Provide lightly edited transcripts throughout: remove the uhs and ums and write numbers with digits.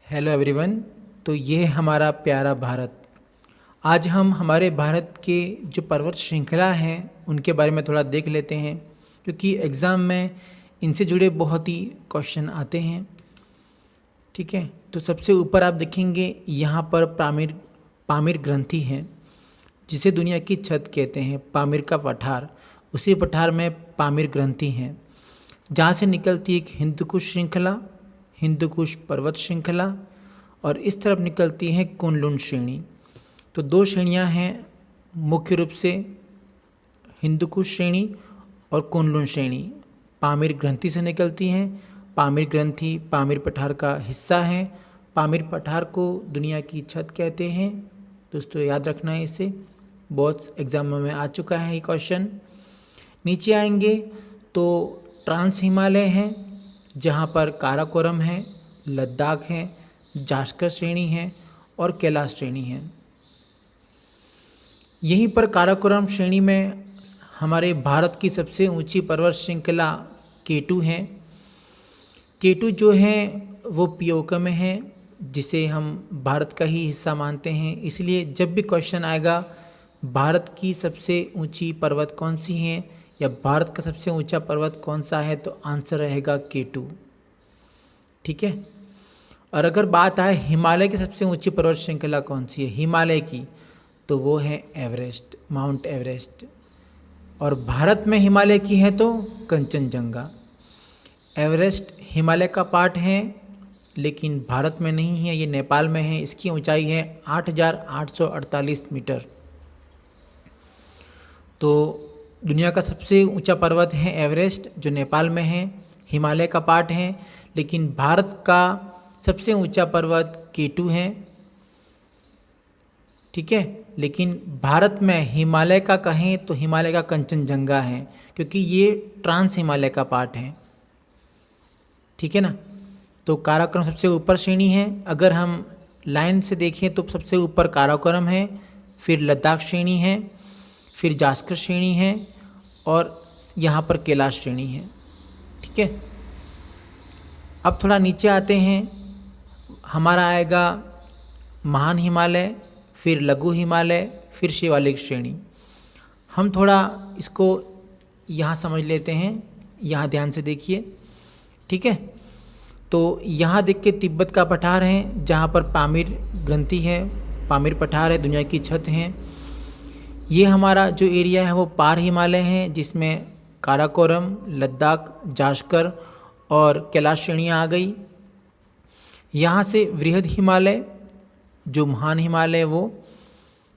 Hello everyone. तो ये है हमारा प्यारा भारत। आज हम हमारे भारत के जो पर्वत श्रृंखला हैं उनके बारे में थोड़ा देख लेते हैं, क्योंकि एग्ज़ाम में इनसे जुड़े बहुत ही क्वेश्चन आते हैं। ठीक है, तो सबसे ऊपर आप देखेंगे यहाँ पर पामीर ग्रंथि है, जिसे दुनिया की छत कहते हैं। पामीर का पठार, उसी पठार में पामीर ग्रंथि है, जहाँ से निकलती एक हिंदुकुश श्रृंखला, हिंदुकुश पर्वत श्रृंखला, और इस तरफ निकलती है कुनलुन श्रेणी। तो दो श्रेणियाँ हैं मुख्य रूप से, हिंदुकुश श्रेणी और कुनलुन श्रेणी पामीर ग्रंथि से निकलती हैं। पामीर ग्रंथि पामीर पठार का हिस्सा है। पामीर पठार को दुनिया की छत कहते हैं। दोस्तों याद रखना है, इसे बहुत एग्जामों में आ चुका है ये क्वेश्चन। नीचे आएंगे तो ट्रांस हिमालय है, जहाँ पर काराकोरम है, लद्दाख है, जास्कर श्रेणी है और कैलाश श्रेणी है। यहीं पर काराकोरम श्रेणी में हमारे भारत की सबसे ऊंची पर्वत श्रृंखला K2 है। K2 जो है वो POK में है, जिसे हम भारत का ही हिस्सा मानते हैं। इसलिए जब भी क्वेश्चन आएगा भारत की सबसे ऊंची पर्वत कौन सी है या भारत का सबसे ऊंचा पर्वत कौन सा है, तो आंसर रहेगा K2। ठीक है, और अगर बात आए हिमालय की सबसे ऊंची पर्वत श्रृंखला कौन सी है हिमालय की, तो वो है एवरेस्ट, माउंट एवरेस्ट। और भारत में हिमालय की है तो कंचनजंगा। एवरेस्ट हिमालय का पार्ट है, लेकिन भारत में नहीं है, ये नेपाल में है। इसकी ऊंचाई है 8,848 मीटर। तो दुनिया का सबसे ऊंचा पर्वत है एवरेस्ट, जो नेपाल में है, हिमालय का पार्ट है। लेकिन भारत का सबसे ऊंचा पर्वत K2 है। ठीक है, लेकिन भारत में हिमालय का कहें तो हिमालय का कंचनजंगा है, क्योंकि ये ट्रांस हिमालय का पार्ट है। ठीक है ना। तो काराकोरम सबसे ऊपर श्रेणी है। अगर हम लाइन से देखें तो सबसे ऊपर काराकोरम है, फिर लद्दाख श्रेणी है, फिर जास्कर श्रेणी है और यहाँ पर कैलाश श्रेणी है। ठीक है, अब थोड़ा नीचे आते हैं। हमारा आएगा महान हिमालय, फिर लघु हिमालय, फिर शिवालिक श्रेणी। हम थोड़ा इसको यहाँ समझ लेते हैं, यहाँ ध्यान से देखिए। ठीक है, तो यहाँ देख के तिब्बत का पठार है, जहाँ पर पामीर ग्रंथि है, पामीर पठार है, दुनिया की छत है। ये हमारा जो एरिया है वो पार हिमालय है, जिसमें काराकोरम, लद्दाख, जास्कर और कैलाश श्रेणियाँ आ गई। यहाँ से वृहद हिमालय, जो महान हिमालय, वो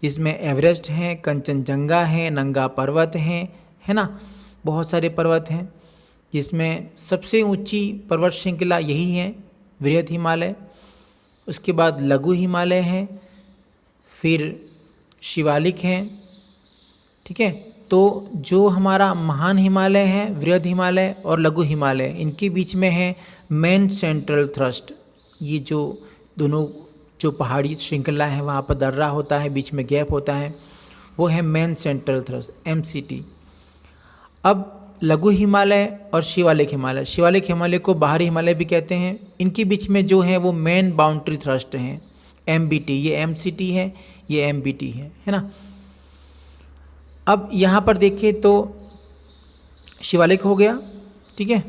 जिसमें एवरेस्ट है, कंचनजंगा है, नंगा पर्वत है ना, बहुत सारे पर्वत हैं, जिसमें सबसे ऊंची पर्वत श्रृंखला यही है, वृहद हिमालय। उसके बाद लघु हिमालय है, फिर शिवालिक है। ठीक है, तो जो हमारा महान हिमालय है, वृहद हिमालय और लघु हिमालय, इनके बीच में है मेन सेंट्रल थ्रस्ट। ये जो दोनों जो पहाड़ी श्रृंखला है वहाँ पर दर्रा होता है, बीच में गैप होता है, वो है मेन सेंट्रल थ्रस्ट, MCT। अब लघु हिमालय और शिवालिक हिमालय को बाहरी हिमालय भी कहते हैं। इनके बीच में जो है वो मेन बाउंड्री थ्रस्ट हैं, MBT। ये MCT है, ये MBT है ना। अब यहाँ पर देखिए तो शिवालिक हो गया। ठीक है,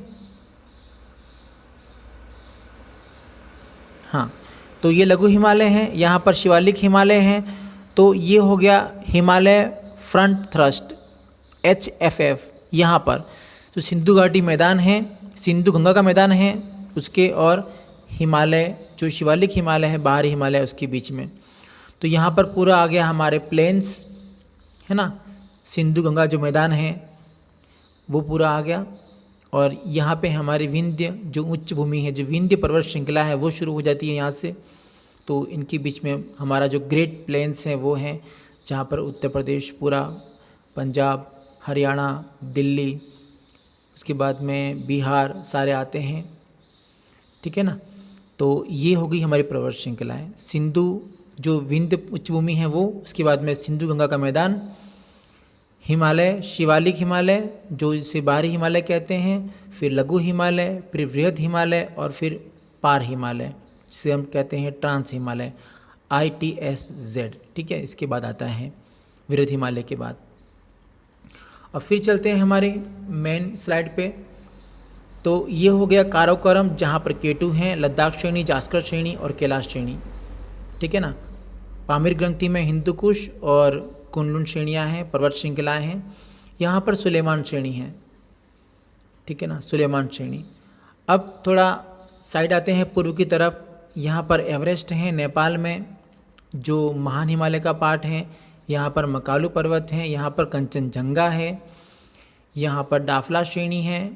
हाँ, तो ये लघु हिमालय है, यहाँ पर शिवालिक हिमालय है। तो ये हो गया हिमालय फ्रंट थ्रस्ट, HFF। यहाँ पर तो सिंधु घाटी मैदान है, सिंधु गंगा का मैदान है उसके, और हिमालय जो शिवालिक हिमालय है, बाहरी हिमालय, उसके बीच में। तो यहाँ पर पूरा आ गया हमारे प्लेन्स, है ना। सिंधु गंगा जो मैदान है वो पूरा आ गया, और यहाँ पे हमारी विंध्य जो उच्च भूमि है, जो विंध्य पर्वत श्रृंखला है, वो शुरू हो जाती है यहाँ से। तो इनके बीच में हमारा जो ग्रेट प्लेन्स हैं वो हैं, जहाँ पर उत्तर प्रदेश पूरा, पंजाब, हरियाणा, दिल्ली, उसके बाद में बिहार सारे आते हैं। ठीक है ना। तो ये हो गई हमारी पर्वत श्रृंखलाएँ। सिंधु जो विंध्य उच्च भूमि है वो, उसके बाद में सिंधु गंगा का मैदान, हिमालय, शिवालिक हिमालय जो इसे बाहरी हिमालय कहते हैं, फिर लघु हिमालय, फिर वृहद हिमालय और फिर पार हिमालय। जिसे हम कहते हैं ट्रांस हिमालय, ITSZ, ठीक है। इसके बाद आता है वृहद हिमालय के बाद। अब फिर चलते हैं हमारे मेन स्लाइड पे। तो ये हो गया काराकोरम, जहाँ पर K2 हैं, लद्दाख श्रेणी, जास्कर श्रेणी और कैलाश श्रेणी, ठीक है ना। पामीर ग्रंथि में हिंदू कुश और कुनलुन श्रेणियाँ हैं, पर्वत श्रृंखलाएँ हैं। यहाँ पर सुलेमान श्रेणी है, ठीक है ना, सुलेमान श्रेणी। अब थोड़ा साइड आते हैं पूर्व की तरफ। यहाँ पर एवरेस्ट है नेपाल में, जो महान हिमालय का पार्ट है। यहाँ पर मकालू पर्वत हैं, यहाँ पर कंचनजंगा है, यहाँ पर डाफला श्रेणी है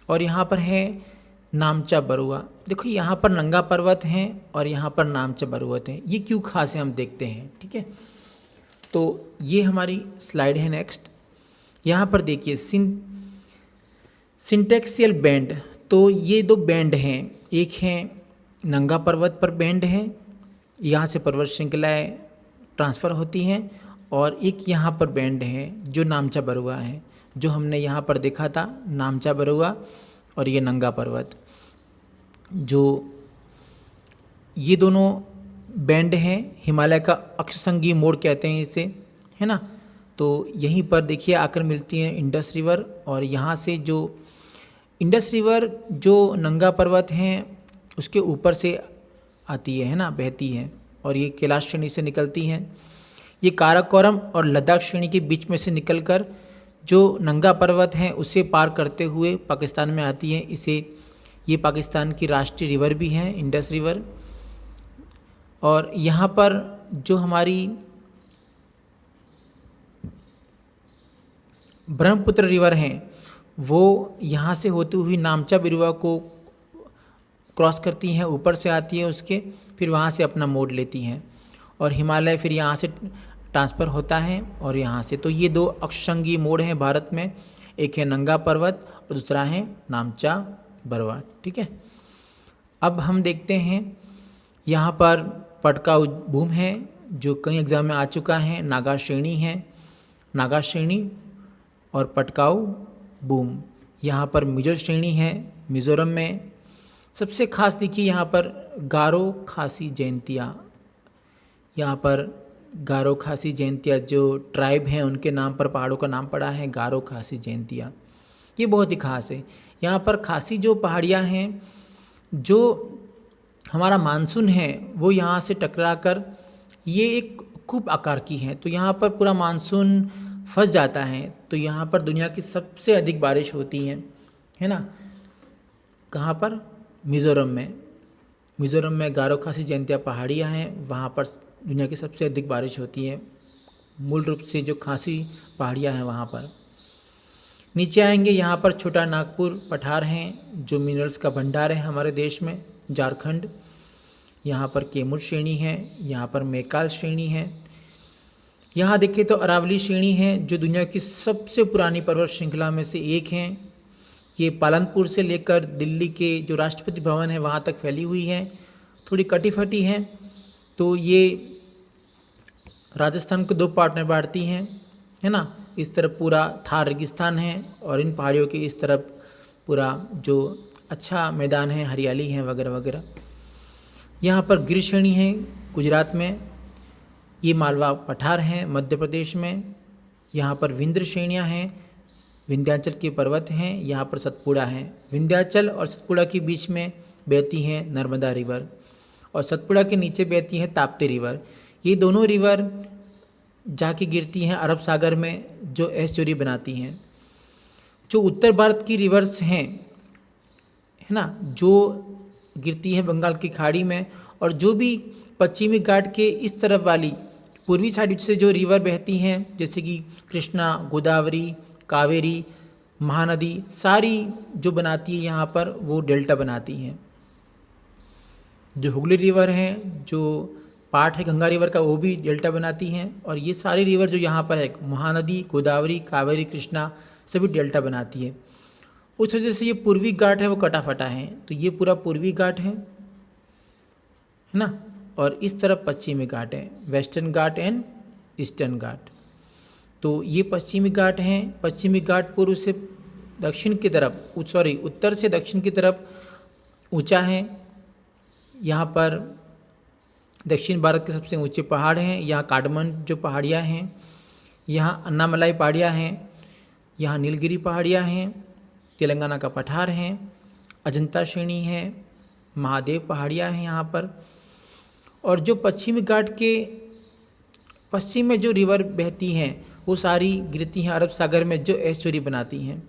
और यहाँ पर है नामचा बरुआ। देखो यहाँ पर नंगा पर्वत हैं और यहाँ पर नामचा पर्वत है। ये क्यों खास है हम देखते हैं, ठीक है। तो ये हमारी स्लाइड है नेक्स्ट। यहाँ पर देखिए सिंटेक्सियल बैंड, तो ये दो बैंड हैं, एक है नंगा पर्वत पर बैंड है, यहाँ से पर्वत श्रृंखलाएँ ट्रांसफ़र होती हैं, और एक यहाँ पर बैंड है जो नामचा बरुआ है, जो हमने यहाँ पर देखा था, नामचा बरुआ और ये नंगा पर्वत, जो ये दोनों बैंड हैं। हिमालय का अक्षसंगी मोड़ कहते हैं इसे, है ना। तो यहीं पर देखिए आकर मिलती है इंडस रिवर, और यहाँ से जो इंडस रिवर जो नंगा पर्वत हैं उसके ऊपर से आती है ना, बहती है, और ये कैलाश श्रेणी से निकलती हैं। ये काराकोरम और लद्दाख श्रेणी के बीच में से निकलकर जो नंगा पर्वत हैं उसे पार करते हुए पाकिस्तान में आती है। ये पाकिस्तान की राष्ट्रीय रिवर भी है, इंडस रिवर। और यहाँ पर जो हमारी ब्रह्मपुत्र रिवर हैं वो यहाँ से होती हुई नामचा बरुआ को क्रॉस करती हैं, ऊपर से आती है उसके, फिर वहाँ से अपना मोड़ लेती हैं और हिमालय फिर यहाँ से ट्रांसफ़र होता है और यहाँ से। तो ये दो अक्षसंगी मोड़ हैं भारत में, एक है नंगा पर्वत और दूसरा है नामचा बरुआ, ठीक है। अब हम देखते हैं यहाँ पर पटकाऊ भूम है, जो कई एग्जाम में आ चुका है। नागा श्रेणी है, नागा श्रेणी और पटकाऊ बूम। यहाँ पर मिजो श्रेणी है, मिज़ोरम में। सबसे खास देखिए यहाँ पर गारो खासी जयंतिया, यहाँ पर गारो खासी जयंतिया जो ट्राइब हैं उनके नाम पर पहाड़ों का नाम पड़ा है, गारो खासी जयंतिया। ये बहुत ही खास है। यहाँ पर खासी जो पहाड़ियाँ हैं, जो हमारा मानसून है वो यहाँ से टकरा कर ये एक कूप आकार की है, तो यहाँ पर पूरा मानसून फंस जाता है। तो यहाँ पर दुनिया की सबसे अधिक बारिश होती है ना। कहाँ पर? मिज़ोरम में। मिज़ोरम में गारो खासी जयंतिया पहाड़ियाँ हैं, वहाँ पर दुनिया की सबसे अधिक बारिश होती है। मूल रूप से जो खासी पहाड़ियाँ हैं वहाँ पर। नीचे आएंगे, यहाँ पर छोटा नागपुर पठार हैं जो मिनरल्स का भंडार है हमारे देश में, झारखंड। यहाँ पर कैमूर श्रेणी है, यहाँ पर मैकाल श्रेणी है। यहाँ देखें तो अरावली श्रेणी है जो दुनिया की सबसे पुरानी पर्वत श्रृंखला में से एक है। ये पालनपुर से लेकर दिल्ली के जो राष्ट्रपति भवन है वहाँ तक फैली हुई है, थोड़ी कटी फटी है। तो ये राजस्थान को दो पार्ट में बांटती हैं, है ना। इस तरफ पूरा थार रेगिस्तान है और इन पहाड़ियों के इस तरफ पूरा जो अच्छा मैदान है, हरियाली है वगैरह वगैरह। यहाँ पर गिर श्रेणी है गुजरात में, ये मालवा पठार हैं मध्य प्रदेश में। यहाँ पर विंध्य श्रेणियाँ हैं, विंध्याचल के पर्वत हैं। यहाँ पर सतपुड़ा है, विंध्याचल और सतपुड़ा के बीच में बहती है नर्मदा रिवर और सतपुड़ा के नीचे बहती है ताप्ती रिवर। ये दोनों रिवर जाके गिरती हैं अरब सागर में, जो एस्चुरी बनाती हैं। जो उत्तर भारत की रिवर्स हैं, है ना, जो गिरती है बंगाल की खाड़ी में, और जो भी पश्चिमी घाट के इस तरफ वाली पूर्वी साइड से जो रिवर बहती हैं, जैसे कि कृष्णा, गोदावरी, कावेरी, महानदी, सारी जो बनाती है यहाँ पर वो डेल्टा बनाती हैं। जो हुगली रिवर है, जो पार्ट है गंगा रिवर का, वो भी डेल्टा बनाती हैं। और ये सारी रिवर जो यहाँ पर है, महानदी, गोदावरी, कावेरी, कृष्णा, सभी डेल्टा बनाती है। उस वजह से ये पूर्वी घाट है वो कटा फटा है, तो ये पूरा पूर्वी घाट है ना। और इस तरफ पश्चिमी घाट है, वेस्टर्न घाट एंड ईस्टर्न घाट। तो ये पश्चिमी घाट हैं। पश्चिमी घाट पूर्व से दक्षिण की तरफ, उत्तर से दक्षिण की तरफ ऊंचा है। यहाँ पर दक्षिण भारत के सबसे ऊंचे पहाड़ हैं। यहाँ काठमांडू जो पहाड़ियाँ हैं, यहाँ अन्नामलाई पहाड़ियाँ हैं, यहाँ नीलगिरी पहाड़ियाँ हैं, तेलंगाना का पठार है, अजंता श्रेणी है, महादेव पहाड़ियाँ हैं यहाँ पर। और जो पश्चिमी घाट के पश्चिम में जो रिवर बहती हैं वो सारी गिरती हैं अरब सागर में, जो एस्चुरी बनाती हैं।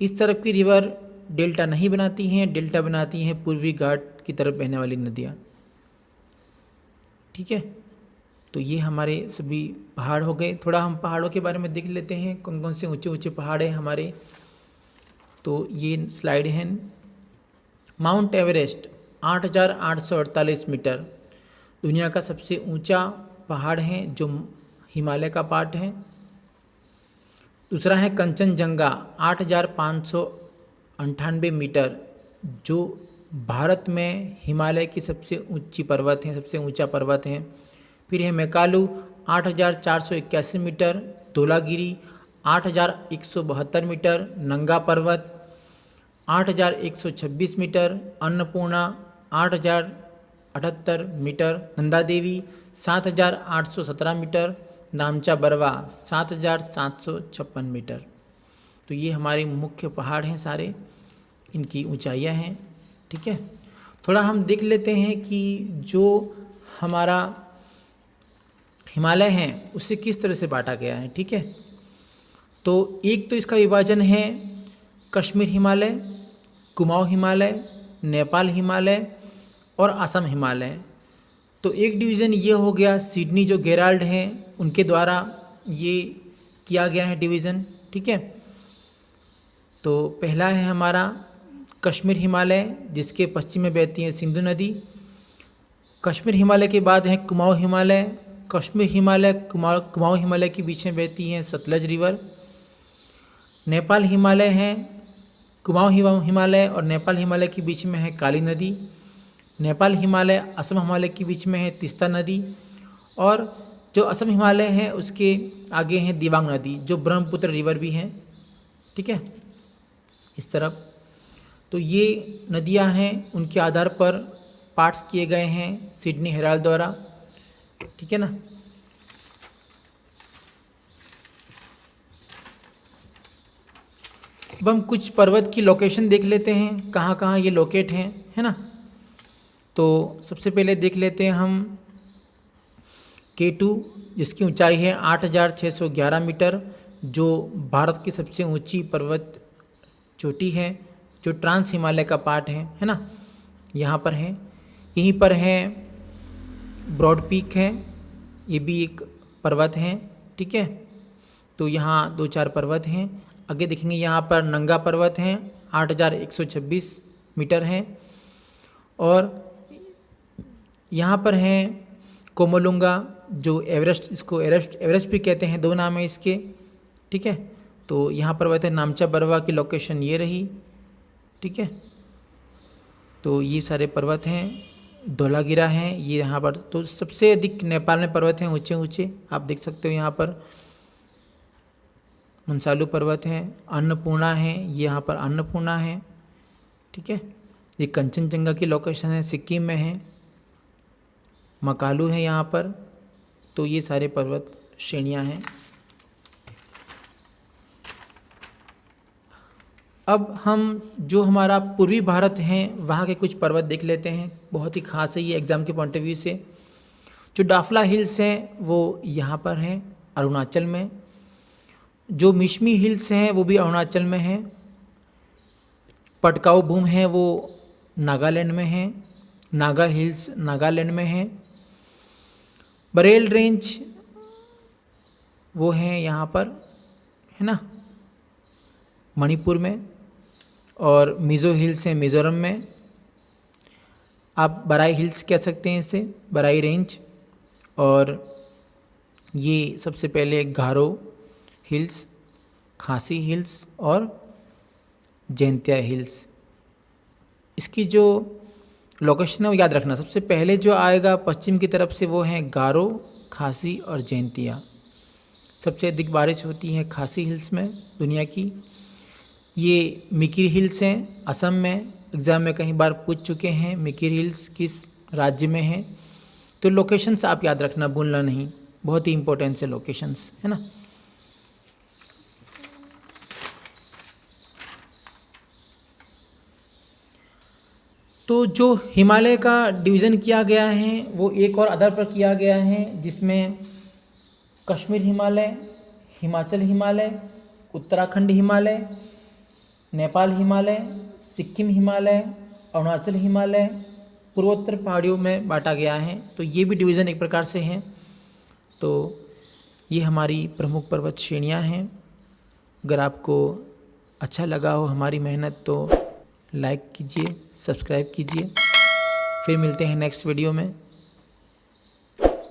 इस तरफ की रिवर डेल्टा नहीं बनाती हैं, डेल्टा बनाती हैं पूर्वी घाट की तरफ बहने वाली नदियाँ। ठीक है, तो ये हमारे सभी पहाड़ हो गए। थोड़ा हम पहाड़ों के बारे में देख लेते हैं, कौन कौन से ऊंचे ऊंचे पहाड़ हैं हमारे। तो ये स्लाइड है। माउंट एवरेस्ट 8,848 मीटर दुनिया का सबसे ऊंचा पहाड़ है, जो हिमालय का पार्ट है। दूसरा है कंचनजंगा 8,598 मीटर, जो भारत में हिमालय की सबसे ऊंची पर्वत है, सबसे ऊंचा पर्वत है। फिर है मैकालू 8,481 मीटर, धौलागिरी 8,172 मीटर, नंगा पर्वत 8,126 metre, Annapurna 8,078 metre, Nanda Devi 7,817 metre, नामचा Barwa 7,756 metre. तो ये हमारे मुख्य पहाड़ हैं सारे, इनकी ऊंचाइयां हैं। ठीक है, थोड़ा हम देख लेते हैं कि जो हमारा हिमालय है उसे किस तरह से बांटा गया है। ठीक है, तो एक तो इसका विभाजन है कश्मीर हिमालय, कुमाऊं हिमालय, नेपाल हिमालय और असम हिमालय। तो एक डिवीज़न ये हो गया, सिडनी जो गेराल्ड हैं उनके द्वारा ये किया गया है डिवीज़न। ठीक है, तो पहला है हमारा कश्मीर हिमालय, जिसके पश्चिम में बहती है सिंधु नदी। कश्मीर हिमालय के बाद है कुमाऊं हिमालय। कश्मीर हिमालय कुमाऊं हिमालय के बीच में बहती है सतलज रिवर। नेपाल हिमालय है, कुमाऊं हिमालय और नेपाल हिमालय के बीच में है काली नदी। नेपाल हिमालय असम हिमालय के बीच में है तीस्ता नदी। और जो असम हिमालय है उसके आगे है दिबांग नदी, जो ब्रह्मपुत्र रिवर भी है। ठीक है, इस तरफ तो ये नदियां हैं, उनके आधार पर पार्ट्स किए गए हैं सिडनी हेराल्ड द्वारा। ठीक है ना। अब हम कुछ पर्वत की लोकेशन देख लेते हैं, कहाँ कहाँ ये लोकेट हैं, है ना। तो सबसे पहले देख लेते हैं हम K2, जिसकी ऊंचाई है 8,611 मीटर, जो भारत की सबसे ऊंची पर्वत चोटी है, जो ट्रांस हिमालय का पार्ट है ना, यहाँ पर है। यहीं पर है ब्रॉड पीक है, ये भी एक पर्वत है। ठीक है, तो यहाँ 2-4 पर्वत हैं। आगे देखेंगे यहाँ पर नंगा पर्वत हैं, 8,126 मीटर हैं। और यहाँ पर है कोमोलुंगा, जो एवरेस्ट, इसको एवरेस्ट भी कहते हैं, 2 नाम है इसके। ठीक है, तो यहाँ पर्वत है नामचा बरवा की लोकेशन ये रही। ठीक है, तो ये सारे पर्वत हैं। धौलागिरा हैं ये यहाँ पर। तो सबसे अधिक नेपाल में पर्वत हैं ऊंचे ऊंचे, आप देख सकते हो यहाँ पर। मंसालू पर्वत हैं, अन्नपूर्णा है, ये यहाँ पर अन्नपूर्णा है। ठीक है, ये कंचनजंगा की लोकेशन है, सिक्किम में है। मकालू है यहाँ पर। तो ये सारे पर्वत श्रेणियाँ हैं। अब हम जो हमारा पूर्वी भारत है वहाँ के कुछ पर्वत देख लेते हैं, बहुत ही खास है ये एग्ज़ाम के पॉइंट ऑफ व्यू से। जो डाफला हिल्स हैं वो यहाँ पर हैं अरुणाचल में। जो मिशमी हिल्स हैं वो भी अरुणाचल में हैं। पटकाऊ भूम है वो नागालैंड में है। नागा हिल्स नागालैंड में है। बरेल रेंज वो है यहाँ पर, है ना, मणिपुर में। और मिज़ो हिल्स हैं मिज़ोरम में। आप बराई हिल्स कह सकते हैं इसे, बराई रेंज। और ये सबसे पहले गारो हिल्स, खासी हिल्स और जैंतिया हिल्स। इसकी जो लोकेशन है वो याद रखना, सबसे पहले जो आएगा पश्चिम की तरफ से वो हैं गारो, खासी और जैंतिया। सबसे अधिक बारिश होती है खासी हिल्स में दुनिया की। ये मिकिर हिल्स हैं असम में, एग्ज़ाम में कई बार पूछ चुके हैं मिकिर हिल्स किस राज्य में है। तो लोकेशंस आप याद रखना, भूलना नहीं, बहुत ही इंपॉर्टेंट है लोकेशंस, है ना। तो जो हिमालय का डिवीज़न किया गया है वो एक और आधार पर किया गया है, जिसमें कश्मीर हिमालय, हिमाचल हिमालय, उत्तराखंड हिमालय, नेपाल हिमालय, सिक्किम हिमालय, अरुणाचल हिमालय, पूर्वोत्तर पहाड़ियों में बांटा गया है। तो ये भी डिवीज़न एक प्रकार से है। तो ये हमारी प्रमुख पर्वत श्रेणियाँ हैं। अगर आपको अच्छा लगा हो हमारी मेहनत तो लाइक कीजिए, सब्सक्राइब कीजिए। फिर मिलते हैं नेक्स्ट वीडियो में।